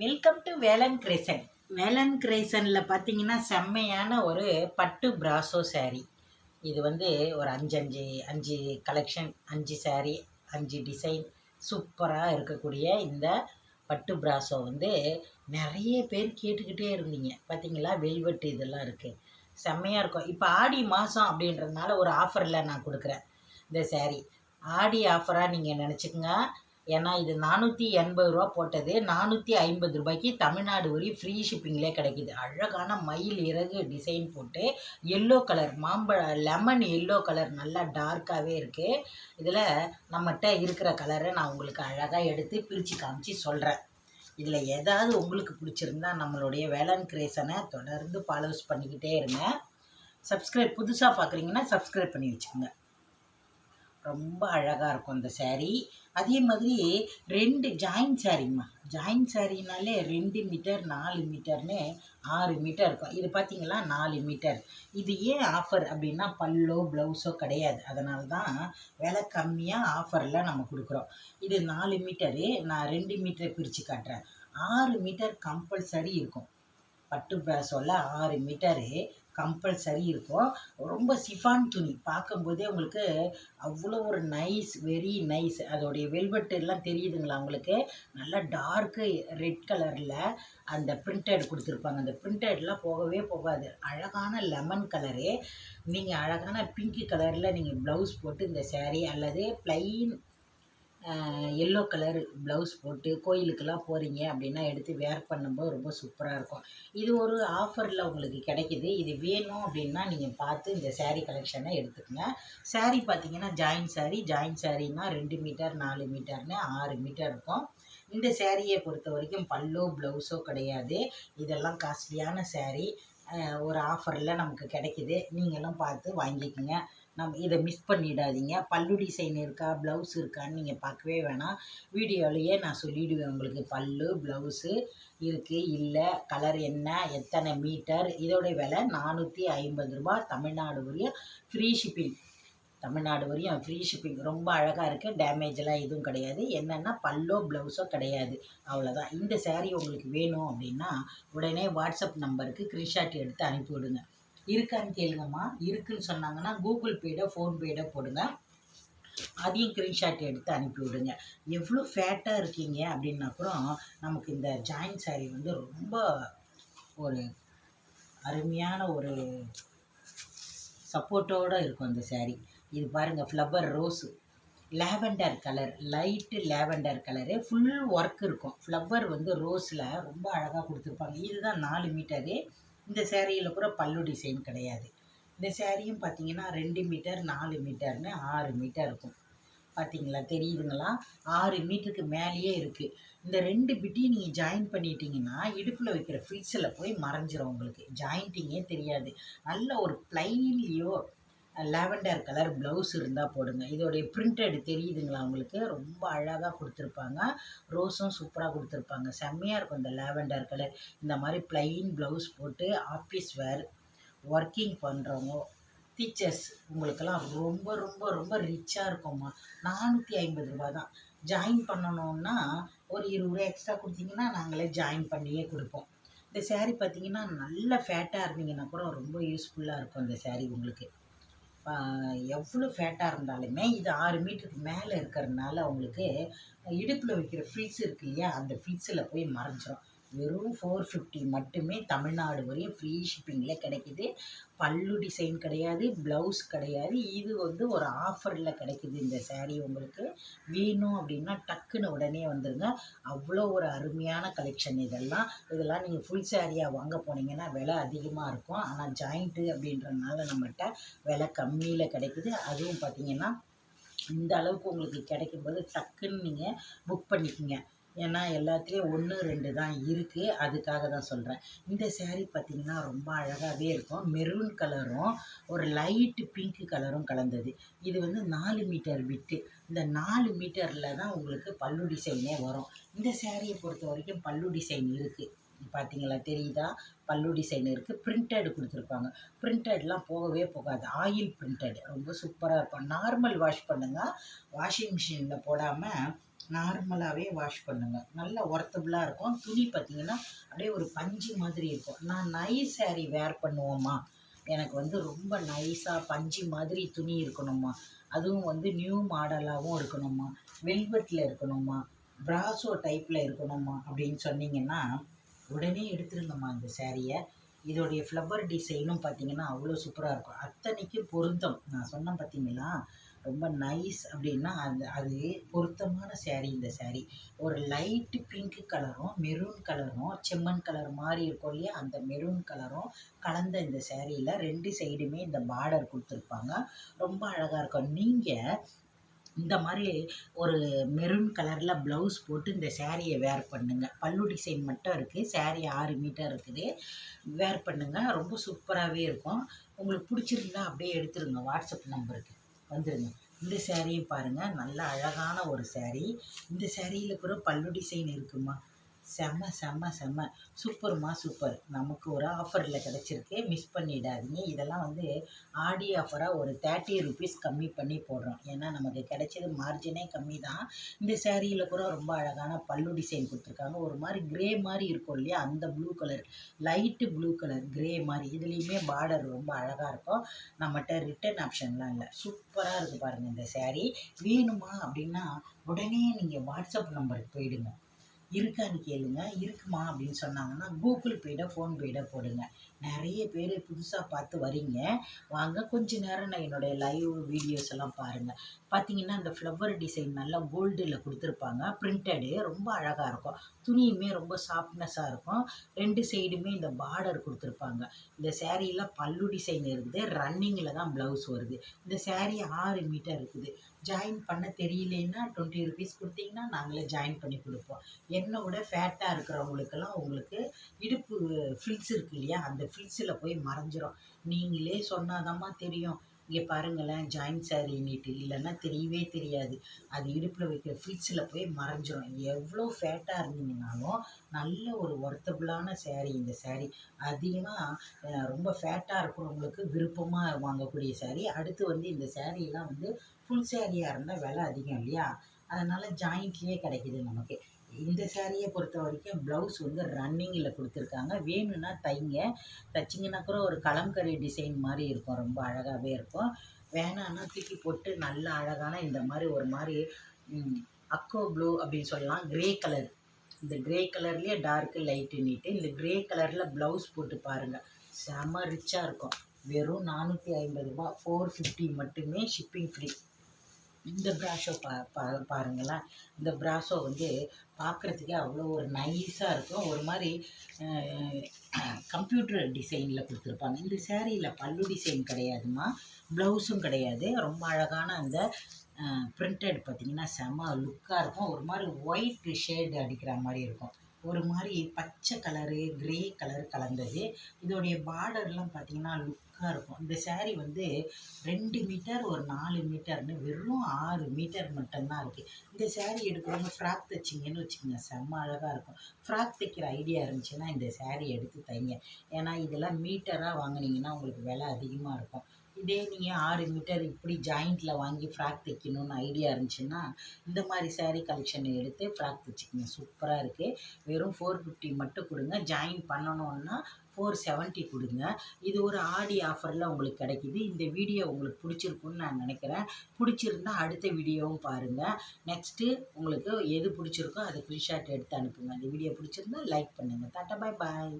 Welcome to Velan கிரேசன். வேலன் கிரேசனில் பார்த்தீங்கன்னா செம்மையான ஒரு பட்டு பிராசோ saree. இது வந்து ஒரு அஞ்சு கலெக்ஷன், 5 saree, 5 டிசைன் சூப்பராக இருக்கக்கூடிய இந்த பட்டு பிராசோ வந்து நிறைய பேர் கேட்டுக்கிட்டே இருந்தீங்க. பார்த்தீங்களா, வெல்வெட் இதெல்லாம் இருக்குது, செம்மையாக இருக்கும். இப்போ ஆடி மாதம் அப்படின்றதுனால ஒரு ஆஃபரில் நான் கொடுக்குறேன் இந்த saree. ஆடி ஆஃபராக நீங்கள் நினச்சிக்கங்க. ஏன்னா இது 480 ரூபா போட்டது 450 ரூபாய்க்கு தமிழ்நாடு வரையும் ஃப்ரீ ஷிப்பிங்லேயே கிடைக்கிது. அழகான மயில் இறகு டிசைன் போட்டு yellow colour, lemon yellow colour நல்லா டார்க்காகவே இருக்குது. இதில் நம்மகிட்ட இருக்கிற கலரை நான் உங்களுக்கு அழகாக எடுத்து பிரித்து காமிச்சு சொல்கிறேன். இதில் ஏதாவது உங்களுக்கு பிடிச்சிருந்தா நம்மளுடைய வேலன் கிரேசனை தொடர்ந்து ஃபாலோஸ் பண்ணிக்கிட்டே இருங்க. புதுசாக பார்க்குறீங்கன்னா சப்ஸ்கிரைப் பண்ணி வச்சுக்கோங்க. ரொம்ப அழகாக இருக்கும் இந்த saree. அதே மாதிரி 2 ஜாயின்ட் சாரீம்மா. ஜாயின்ட் சாரீனாலே 2 மீட்டர் 4 மீட்டர்னு 6 மீட்டர் இருக்கும். இது பார்த்தீங்களா 4 மீட்டர். இது ஏன் ஆஃபர் அப்படின்னா பல்லோ ப்ளவுஸோ கிடையாது, அதனால தான் விலை கம்மியாக ஆஃபரில் நம்ம கொடுக்குறோம். இது 4 மீட்டரு, நான் 2 மீட்டரை பிரித்து காட்டுறேன். 6 மீட்டர் கம்பல்சரி இருக்கும். பட்டு பிராசோவில் 6 மீட்டரு கம்பல்சரி இருக்கும். ரொம்ப சிஃபான் துணி பார்க்கும்போதே உங்களுக்கு அவ்வளோ ஒரு நைஸ், வெரி நைஸ். அதோடைய வெல்வெட் எல்லாம் தெரியுதுங்களா உங்களுக்கு? நல்லா டார்க்கு ரெட் கலரில் அந்த பிரிண்டட் கொடுத்துருப்பாங்க. அந்த பிரிண்டட்லாம் போகவே போகாது. அழகான லெமன் கலரு, நீங்கள் அழகான பிங்க் கலரில் நீங்கள் ப்ளவுஸ் போட்டு இந்த saree அல்லது ப்ளைன் எல்லோ கலர் ப்ளவுஸ் போட்டு கோயிலுக்கெல்லாம் போகிறீங்க அப்படின்னா எடுத்து வேர் பண்ணும்போது ரொம்ப சூப்பராக இருக்கும். இது ஒரு ஆஃபரில் உங்களுக்கு கிடைக்கிது. இது வேணும் அப்படின்னா நீங்கள் பார்த்து இந்த saree கலெக்ஷனை எடுத்துக்கங்க. saree பார்த்தீங்கன்னா ஜாயின் சாரீனா 2 மீட்டர் 4 மீட்டர்னு 6 மீட்டர் இருக்கும். இந்த சேரீயை பொறுத்த வரைக்கும் பல்லோ ப்ளவுஸோ கிடையாது. இதெல்லாம் காஸ்ட்லியான saree. ஒரு ஆஃபரில் நமக்கு கிடைக்கிது. நீங்களும் பார்த்து வாங்கிக்கோங்க. இதை மிஸ் பண்ணிடாதீங்க. பல்லு டிசைன் இருக்கா, ப்ளவுஸ் இருக்கான்னு நீங்கள் பார்க்கவே வேணாம். வீடியோலையே நான் சொல்லிவிடுவேன் உங்களுக்கு. பல்லு ப்ளவுஸு இருக்குது இல்லை, கலர் என்ன, எத்தனை மீட்டர். இதோடைய விலை 450 ரூபா. தமிழ்நாடு வரையும் ஃப்ரீ ஷிப்பிங். ரொம்ப அழகாக இருக்குது. டேமேஜெல்லாம் எதுவும் கிடையாது. என்னென்னா பல்லோ ப்ளவுஸோ கிடையாது, அவ்வளோதான். இந்த saree உங்களுக்கு வேணும் அப்படின்னா உடனே வாட்ஸ்அப் நம்பருக்கு ஸ்க்ரீன்ஷாட் எடுத்து அனுப்பிவிடுங்க. இருக்கான்னு கேளுங்கம்மா. இருக்குன்னு சொன்னாங்கன்னா கூகுள் பேடோ ஃபோன்பேடோ போடுங்க, அதையும் ஸ்க்ரீன்ஷாட் எடுத்து அனுப்பிவிடுங்க. எவ்வளோ ஃபேட்டாக இருக்கீங்க அப்படின்னா கூட நமக்கு இந்த ஜாயின்ட் saree வந்து ரொம்ப ஒரு அருமையான ஒரு சப்போர்ட்டோடு இருக்கும் இந்த saree. இது பாருங்கள், flower rose lavender colour, light lavender colour, full work இருக்கும். ஃப்ளவர் வந்து ரோஸில் ரொம்ப அழகாக கொடுத்துருப்பாங்க. இதுதான் 4 மீட்டரு. இந்த சேரீயில் கூட பல்லு டிசைன் கிடையாது. இந்த சேரீயும் பார்த்தீங்கன்னா 2 மீட்டர் 4 மீட்டர்னு 6 மீட்டர் இருக்கும். பார்த்தீங்களா, தெரியுதுங்களா? 6 மீட்டருக்கு மேலேயே இருக்குது. இந்த 2 பிட்டையும் நீங்கள் ஜாயின் பண்ணிட்டீங்கன்னா இடுப்பில் வைக்கிற ஃபிட்ஸில் போய் மறைஞ்சிரும். உங்களுக்கு ஜாயிண்டிங்கே தெரியாது. நல்ல ஒரு ப்ளைன்லேயோ லாவெண்டர் கலர் ப்ளவுஸ் இருந்தால் போடுங்க. இதோடைய பிரிண்டட் தெரியுதுங்களா உங்களுக்கு? ரொம்ப அழகாக கொடுத்துருப்பாங்க. ரோஸும் சூப்பராக கொடுத்துருப்பாங்க. செம்மையாக இருக்கும் இந்த லாவெண்டர் கலர். இந்த மாதிரி ப்ளைன் ப்ளவுஸ் போட்டு ஆஃபீஸ் வேர், ஒர்க்கிங் பண்ணுறவங்க, டீச்சர்ஸ், உங்களுக்கெல்லாம் ரொம்ப ரொம்ப ரொம்ப ரிச்சாக இருக்கும்மா. 450 ரூபா தான். ஜாயின் பண்ணணுன்னா ஒரு 20 ரூபா எக்ஸ்ட்ரா கொடுத்தீங்கன்னா நாங்களே ஜாயின் பண்ணியே கொடுப்போம். இந்த saree பார்த்தீங்கன்னா நல்ல ஃபேட்டாக இருந்தீங்கன்னா கூட ரொம்ப யூஸ்ஃபுல்லாக இருக்கும் இந்த saree உங்களுக்கு. எவ்வளோ ஃபேட்டாக இருந்தாலுமே இது 6 மீட்டருக்கு மேலே இருக்கிறதுனால உங்களுக்கு இடுப்பில் வைக்கிற ஃபிட்ஸ் இருக்கு இல்லையா, அந்த ஃபிட்ஸில் போய் மறைஞ்சிரும். வெறும் 450 மட்டுமே தமிழ்நாடு வரையும் ஃப்ரீ ஷிப்பிங்கில் கிடைக்கிது. பல்லு டிசைன் கிடையாது, ப்ளவுஸ் கிடையாது. இது வந்து ஒரு ஆஃபரில் கிடைக்கிது. இந்த saree உங்களுக்கு வேணும் அப்படின்னா டக்குன்னு உடனே வந்துடுங்க. அவ்வளோ ஒரு அருமையான கலெக்ஷன் இதெல்லாம். நீங்கள் ஃபுல் சாரியாக வாங்க போனீங்கன்னா விலை அதிகமாக இருக்கும். ஆனால் ஜாயிண்ட்டு அப்படின்றதுனால நம்மகிட்ட விலை கம்மியில் கிடைக்கிது. அதுவும் பார்த்திங்கன்னா இந்த அளவுக்கு உங்களுக்கு கிடைக்கும்போது டக்குன்னு நீங்கள் புக் பண்ணிக்கோங்க. ஏன்னா எல்லாத்துலேயும் 1, 2 தான் இருக்குது, அதுக்காக தான் சொல்கிறேன். இந்த saree பார்த்திங்கன்னா ரொம்ப அழகாகவே இருக்கும். மெரூன் கலரும் ஒரு லைட்டு பிங்க் கலரும் கலந்தது. இது வந்து 4 மீட்டர் விட்டு. இந்த 4 மீட்டரில் தான் உங்களுக்கு பல்லு டிசைனே வரும். இந்த சாரியை பொறுத்த வரைக்கும் பல்லு டிசைன் இருக்குது. பார்த்தீங்களா, தெரியுதா? பல்லு டிசைன் இருக்குது. பிரிண்டட் கொடுத்துருப்பாங்க. பிரிண்டட்லாம் போகவே போகாது. ஆயில் பிரிண்டட் ரொம்ப சூப்பராக இருக்கும். நார்மல் வாஷ் பண்ணுங்கள், வாஷிங் மிஷினில் போடாமல் நார்மலாகவே வாஷ் பண்ணுங்கள். நல்லா ஒர்த்தபுளாக இருக்கும். துணி பார்த்திங்கன்னா அப்படியே ஒரு பஞ்சு மாதிரி இருக்கும். நான் நைஸ் சாரீ வேர் பண்ணுவோம்மா, எனக்கு வந்து ரொம்ப நைஸாக பஞ்சு மாதிரி துணி இருக்கணும்மா, அதுவும் வந்து நியூ மாடலாகவும் இருக்கணும்மா, வெல்வெட்டில் இருக்கணும்மா, ப்ராசோ டைப்பில் இருக்கணும்மா அப்படின்னு சொன்னீங்கன்னா உடனே எடுத்துருங்கம்மா இந்த சாரியை. இதோடைய ஃப்ளவர் டிசைனும் பார்த்திங்கன்னா அவ்வளோ சூப்பராக இருக்கும். அத்தனைக்கும் பொருத்தம். நான் சொன்னேன் பார்த்தீங்களா, ரொம்ப நைஸ் அப்படின்னா அது பொருத்தமான சேரீ. இந்த சேரீ ஒரு லைட்டு பிங்க் கலரும் மெரூன் கலரும் செம்மண் கலர் மாதிரி இருக்கும் இல்லையா, அந்த மெரூன் கலரும் கலந்த இந்த சேரீயில் 2 சைடுமே இந்த பார்டர் கொடுத்துருப்பாங்க. ரொம்ப அழகாக இருக்கும். நீங்கள் இந்த மாதிரி ஒரு மெரூன் கலரில் ப்ளவுஸ் போட்டு இந்த சேரீயை வேர் பண்ணுங்கள். பல்லு டிசைன் மட்டும் இருக்குது. சேரீ 6 மீட்டர் இருக்குது. வேர் பண்ணுங்கள். ரொம்ப சூப்பராகவே இருக்கும். உங்களுக்கு பிடிச்சிருந்தா அப்படியே எடுத்துருங்க. வாட்ஸ்அப் நம்பருக்கு வந்துடுங்க. இந்த சேரீயும் பாருங்கள், நல்ல அழகான ஒரு சேரீ. இந்த சேரீயில் கூட பல்லு டிசைன் இருக்குமா, செம்ம செம்ம செம்ம சூப்பர்மா சூப்பர். நமக்கு ஒரு ஆஃபரில் கிடச்சிருக்கு, மிஸ் பண்ணிடாதீங்க. இதெல்லாம் வந்து ஆடி ஆஃபராக ஒரு 30 ருபீஸ் கம்மி பண்ணி போடுறோம். ஏன்னா நமக்கு கிடைச்சது மார்ஜினே கம்மி தான். இந்த சேரீயில் கூட ரொம்ப அழகான பல்லு டிசைன் கொடுத்துருக்காங்க. ஒரு மாதிரி கிரே மாதிரி இருக்கும் இல்லையா, அந்த blue colour, light blue colour grey மாதிரி. இதுலேயுமே பார்டர் ரொம்ப அழகாக இருக்கும். நம்மகிட்ட ரிட்டன் ஆப்ஷன்லாம் இல்லை. சூப்பராக இருக்குது பாருங்கள் இந்த சேரீ. வேணுமா அப்படின்னா உடனே நீங்கள் வாட்ஸ்அப் நம்பருக்கு போயிடுங்க. இருக்கான்னு கேளுங்க. இருக்குமா அப்படின்னு சொன்னாங்கன்னா கூகுள் பேட ஃபோன்பேட போடுங்க. நிறைய பேர் புதுசாக பார்த்து வரீங்க, வாங்க கொஞ்ச நேரம் நான் என்னுடைய லைவ் வீடியோஸ் எல்லாம் பாருங்கள். பார்த்தீங்கன்னா இந்த ஃப்ளவர் டிசைன் நல்லா கோல்டில் கொடுத்துருப்பாங்க. பிரிண்டடு ரொம்ப அழகாக இருக்கும். துணியுமே ரொம்ப சாஃப்ட்னஸாக இருக்கும். 2 சைடுமே இந்த பார்டர் கொடுத்துருப்பாங்க. இந்த சேரீயில் பல்லு டிசைன் இருக்குது. ரன்னிங்கில் தான் ப்ளவுஸ் வருது. இந்த சேரீ 6 மீட்டர் இருக்குது. ஜாயின் பண்ண தெரியலேன்னா 20 ருபீஸ் கொடுத்தீங்கன்னா நாங்களே ஜாயின் பண்ணி கொடுப்போம். என்னை விட ஃபேட்டாக இருக்கிறவங்களுக்கெல்லாம் உங்களுக்கு இடுப்பு ஃபில்ஸ் இருக்கு இல்லையா, அந்த ஃபில்ஸில் போய் மறைஞ்சிரும். நீங்களே சொன்னாதாம்மா தெரியும். இங்கே பாருங்களேன், ஜாயின் சாரீன்னிட்டு, இல்லைன்னா தெரியவே தெரியாது. அது இடுப்பில் வைக்கிற ஃபில்ஸில் போய் மறைஞ்சிரும். எவ்வளோ ஃபேட்டாக இருந்தீங்கன்னாலும் நல்ல ஒரு ஒர்த்தபுளான சேரீ இந்த சேரீ. அதிகமாக ரொம்ப ஃபேட்டாக இருக்கிறவங்களுக்கு விருப்பமாக வாங்கக்கூடிய சேரீ. அடுத்து வந்து இந்த சேரீலாம் வந்து ஃபுல் சேரீயாக இருந்தால் விலை அதிகம் இல்லையா, அதனால் ஜாயிண்ட்லேயே கிடைக்கிது நமக்கு. இந்த சேரீயை பொறுத்த வரைக்கும் ப்ளவுஸ் வந்து ரன்னிங்கில் கொடுத்துருக்காங்க. வேணும்னா தைங்க. தைச்சிங்கன்னா கூட ஒரு கலம்கரி டிசைன் மாதிரி இருக்கும். ரொம்ப அழகாகவே இருக்கும். வேணான்னா தூக்கி போட்டு நல்ல அழகான இந்த மாதிரி ஒரு மாதிரி அக்கோ ப்ளூ அப்படின்னு சொல்லலாம், கிரே கலர். இந்த கிரே கலர்லேயே டார்க்கு லைட்டுன்னிட்டு இந்த கிரே கலரில் ப்ளவுஸ் போட்டு பாருங்கள், செம ரிச்சாக இருக்கும். வெறும் 450 ரூபா, 450 மட்டுமே, ஷிப்பிங் ஃப்ரீ. இந்த ப்ராஷோ பாருங்களேன். இந்த ப்ராஷோ வந்து பார்க்குறதுக்கே அவ்வளோ ஒரு நைஸாக இருக்கும். ஒரு மாதிரி கம்ப்யூட்டர் டிசைனில் கொடுத்துருப்பாங்க. இந்த சேரீயில் பல்லு டிசைன் கிடையாதுமா, ப்ளவுஸும் கிடையாது. ரொம்ப அழகான அந்த பிரிண்டட் பார்த்திங்கன்னா செம லுக்காக இருக்கும். ஒரு மாதிரி ஒயிட் ஷேடு அடிக்கிற மாதிரி இருக்கும். ஒரு மாதிரி பச்சை கலரு கிரே கலர் கலந்தது. இதோடைய பார்டர்லாம் பார்த்திங்கன்னா லுக்காக இருக்கும். இந்த சேரீ வந்து 2 மீட்டர் ஒரு 4 மீட்டர்னு வெறும் 6 மீட்டர் மட்டும்தான் இருக்குது. இந்த சேரீ எடுக்கிறவங்க ஃப்ராக் தைச்சிங்கன்னு வச்சுக்கோங்க, செம்ம அழகாக இருக்கும். ஃப்ராக் தைக்கிற ஐடியா இருந்துச்சுன்னா இந்த சேரீ எடுத்து தைங்க. ஏன்னா இதெல்லாம் மீட்டராக வாங்கினீங்கன்னா உங்களுக்கு விலை அதிகமாக இருக்கும். இதே நீங்கள் 6 மீட்டர் இப்படி ஜாயிண்ட்டில் வாங்கி ஃப்ராக் தைக்கணுன்னு ஐடியா இருந்துச்சுன்னா இந்த மாதிரி சேரீ கலெக்ஷனை எடுத்து ஃப்ராக் தைச்சிக்கங்க. சூப்பராக இருக்குது. வெறும் 450 மட்டும் கொடுங்க. ஜாயின் பண்ணணுன்னா 470 கொடுங்க. இது ஒரு ஆடி ஆஃபரில் உங்களுக்கு கிடைக்கிது. இந்த வீடியோ உங்களுக்கு பிடிச்சிருக்குன்னு நான் நினைக்கிறேன். பிடிச்சிருந்தா அடுத்த வீடியோவும் பாருங்கள். நெக்ஸ்ட்டு உங்களுக்கு எது பிடிச்சிருக்கோ அதை ஸ்க்ரீன்ஷாட் எடுத்து அனுப்புங்க. இந்த வீடியோ பிடிச்சிருந்தா லைக் பண்ணுங்கள். டாட்டா, பாய் பாய்.